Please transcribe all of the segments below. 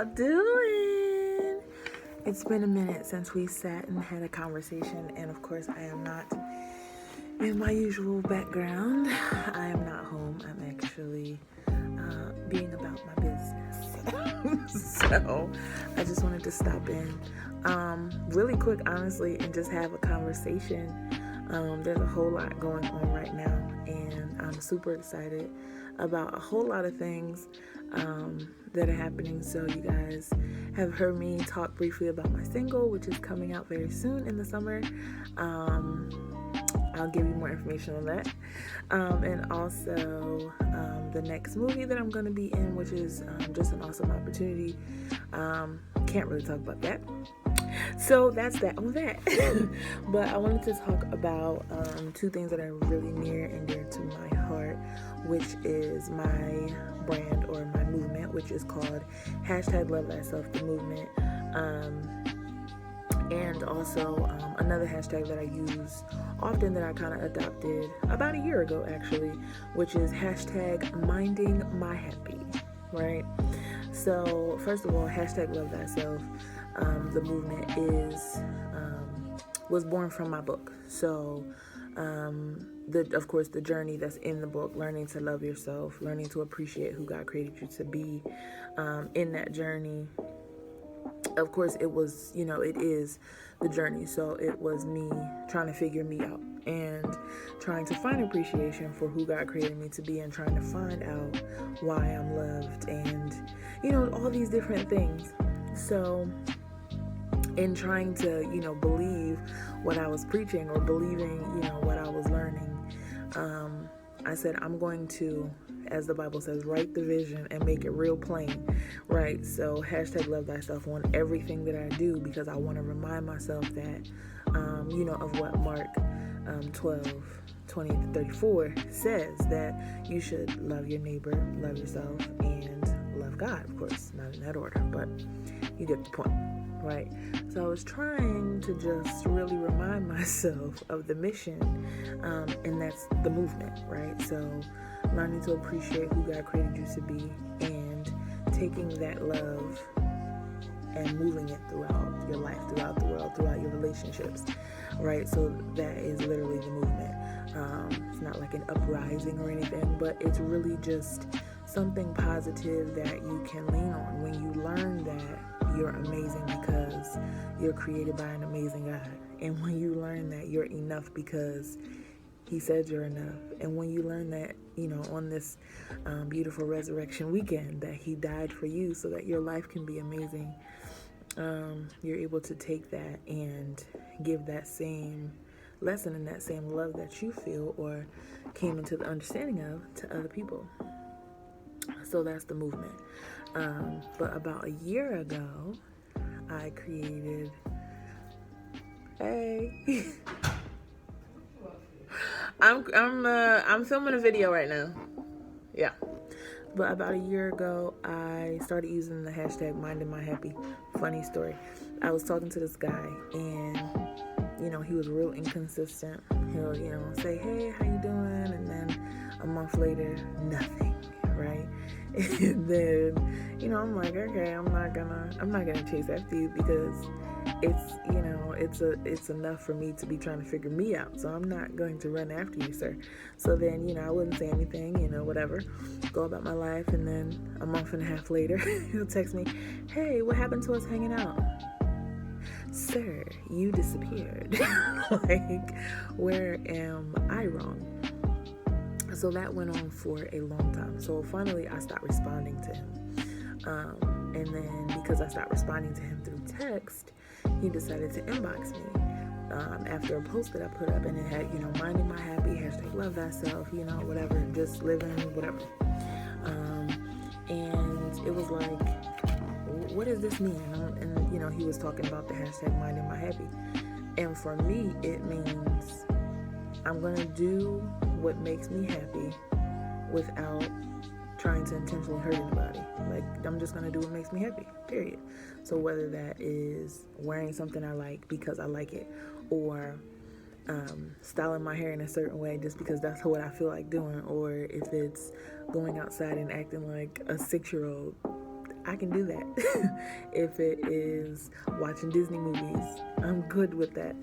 y'all doing? It's been a minute since we sat and had a conversation, and of course I am not in my usual background. I am not home. I'm actually being about my business. So I just wanted to stop in really quick, honestly, and just have a conversation. There's a whole lot going on right now, and I'm super excited about a whole lot of things that are happening. So you guys have heard me talk briefly about my single, which is coming out very soon in the summer. I'll give you more information on that. And also the next movie that I'm going to be in, which is just an awesome opportunity. Can't really talk about that. So that's that on that. But I wanted to talk about two things that are really near and dear to my heart, which is my brand or my movement, which is called #Love Thyself, the movement. And also another hashtag that I use often that I kind of adopted about a year ago, actually, which is #MindingMyHappy, right? So first of all, #Love Thyself, the movement was born from my book. So of course, the journey that's in the book, learning to love yourself, learning to appreciate who God created you to be, in that journey. Of course, it is the journey. So it was me trying to figure me out and trying to find appreciation for who God created me to be, and trying to find out why I'm loved, and all these different things. So in trying to believe what I was preaching, or believing what I was learning, I said, I'm going to, as the Bible says, write the vision and make it real plain, right? So #Love Thyself on everything that I do, because I want to remind myself that, of what Mark 12:20-34 says, that you should love your neighbor, love yourself, and love God. Of course, not in that order, but you get the point, right? So I was trying to just really remind myself of the mission, and that's the movement, right? So learning to appreciate who God created you to be, and taking that love and moving it throughout your life, throughout the world, throughout your relationships, right? So that is literally the movement. It's not like an uprising or anything, but it's really just something positive that you can lean on when you learn that you're amazing because you're created by an amazing God. And when you learn that you're enough because He said you're enough. And when you learn that, on this beautiful resurrection weekend, that He died for you so that your life can be amazing, you're able to take that and give that same lesson and that same love that you feel or came into the understanding of to other people. So that's the movement. But about a year ago, I created I'm filming a video right now. Yeah. But about a year ago, I started using the #MindingMyHappy. Funny story. I was talking to this guy, and he was real inconsistent. He'll say, "Hey, how you doing?" And then a month later, nothing, right? And then I'm like, okay, I'm not gonna chase after you, because it's enough for me to be trying to figure me out. So I'm not going to run after you, sir. So then I wouldn't say anything, whatever, go about my life. And then a month and a half later, he'll text me, "Hey, what happened to us hanging out? Sir, you disappeared." Like, where am I wrong? So that went on for a long time. So finally I stopped responding to him. And then because I stopped responding to him through text, he decided to inbox me after a post that I put up, and it had, "Minding my happy, #Love Thyself, whatever, just living, whatever." And it was like, what does this mean? And he was talking about the #MindingMyHappy. And for me, it means I'm going to do what makes me happy without trying to intentionally hurt anybody. Like, I'm just going to do what makes me happy, period. So whether that is wearing something I like because I like it, or styling my hair in a certain way just because that's what I feel like doing, or if it's going outside and acting like a 6-year-old, I can do that. If it is watching Disney movies, I'm good with that,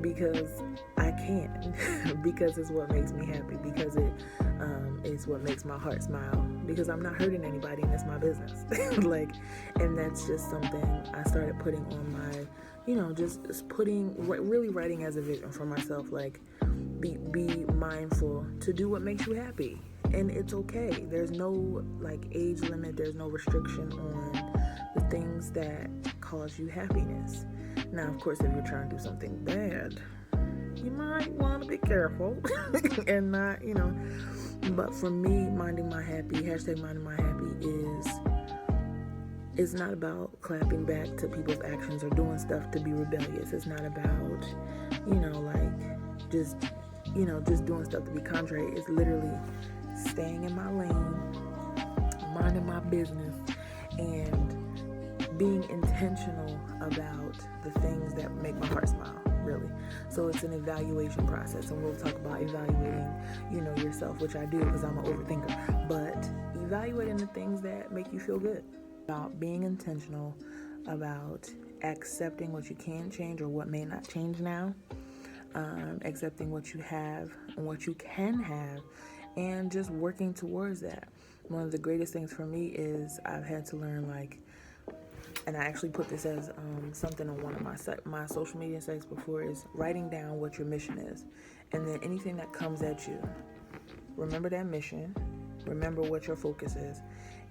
because I can, because it's what makes me happy, because it is what makes my heart smile, because I'm not hurting anybody and it's my business. And that's just something I started putting on my, just really writing as a vision for myself, be mindful to do what makes you happy. And it's okay. There's no age limit. There's no restriction on the things that cause you happiness. Now, of course, if you're trying to do something bad, you might want to be careful and not, But for me, minding my happy is not about clapping back to people's actions or doing stuff to be rebellious. It's not about, just doing stuff to be contrary. It's literally staying in my lane, minding my business, and being intentional about the things that make my heart smile, really. So it's an evaluation process, and we'll talk about evaluating, yourself, which I do because I'm an overthinker, but evaluating the things that make you feel good, about being intentional, about accepting what you can change or what may not change now, accepting what you have and what you can have, and just working towards that. One of the greatest things for me is I've had to learn, and I actually put this as something on one of my social media sites before, is writing down what your mission is. And then anything that comes at you, remember that mission, remember what your focus is,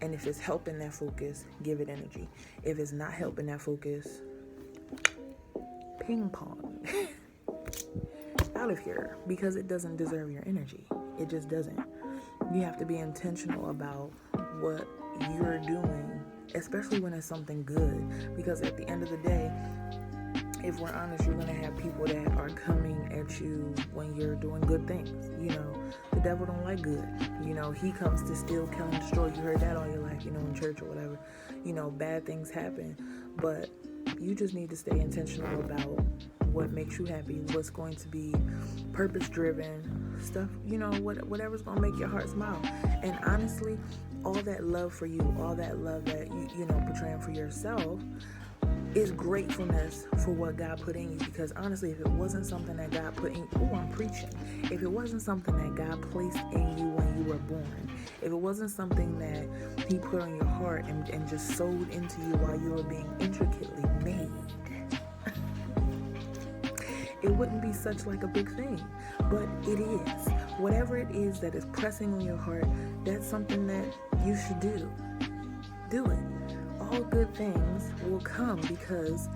and if it's helping that focus, give it energy. If it's not helping that focus, ping pong out of here, because it doesn't deserve your energy. It just doesn't. You have to be intentional about what you're doing, especially when it's something good, because at the end of the day, if we're honest, you're going to have people that are coming at you when you're doing good things. The devil don't like good. He comes to steal, kill, and destroy. You heard that all your life, in church or whatever. Bad things happen, but you just need to stay intentional about what makes you happy, what's going to be purpose-driven stuff, whatever's going to make your heart smile. And honestly, all that love for you, all that love that you portraying for yourself is gratefulness for what God put in you. Because honestly, if it wasn't something that God put in, I'm preaching. If it wasn't something that God placed in you when you were born, if it wasn't something that He put on your heart and just sewed into you while you were being intricately made, it wouldn't be such a big thing. But it is. Whatever it is that is pressing on your heart, that's something that you should do. Do it. All good things will come, because,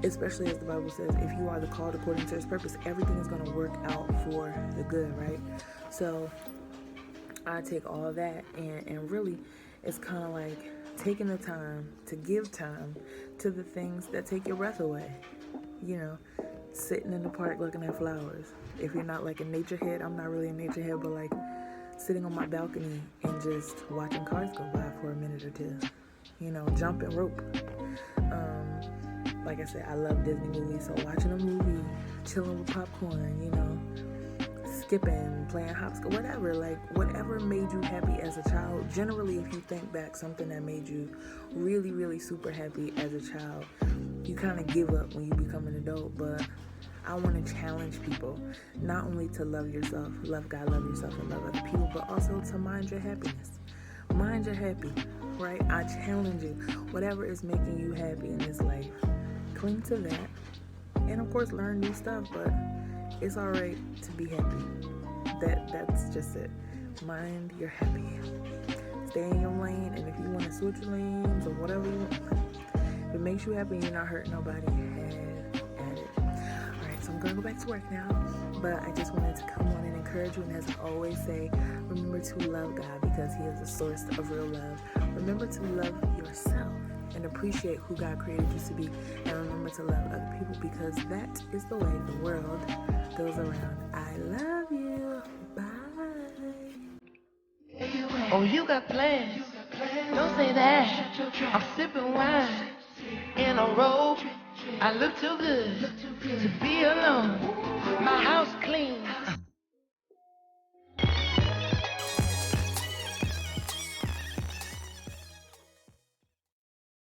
especially as the Bible says, if you are the called according to His purpose, everything is going to work out for the good, right? So I take all of that, and really it's kind of like taking the time to give time to the things that take your breath away. Sitting in the park looking at flowers. If you're not a nature head, I'm not really a nature head, but sitting on my balcony and just watching cars go by for a minute or two. Jumping rope. Like I said, I love Disney movies, so watching a movie, chilling with popcorn, skipping, playing hopscotch, whatever made you happy as a child. Generally, if you think back, something that made you really, really super happy as a child, you kind of give up when you become an adult. But I want to challenge people not only to love yourself, love God, love yourself, and love other people, but also to mind your happiness. Mind your happy, right? I challenge you. Whatever is making you happy in this life, cling to that. And of course, learn new stuff, but it's all right to be happy. That's just it. Mind your happy. Stay in your lane, and if you want to switch lanes or whatever you want, if it makes you happy and you're not hurting nobody, have at it. Alright, so I'm going to go back to work now, but I just wanted to come on and encourage you, and as I always say, remember to love God, because He is the source of real love. Remember to love yourself and appreciate who God created you to be, and remember to love other people, because that is the way the world goes around. I love you. Bye. Oh, you got plans. Don't say that. I'm sipping wine in a robe. I look too good to be alone. My house clean.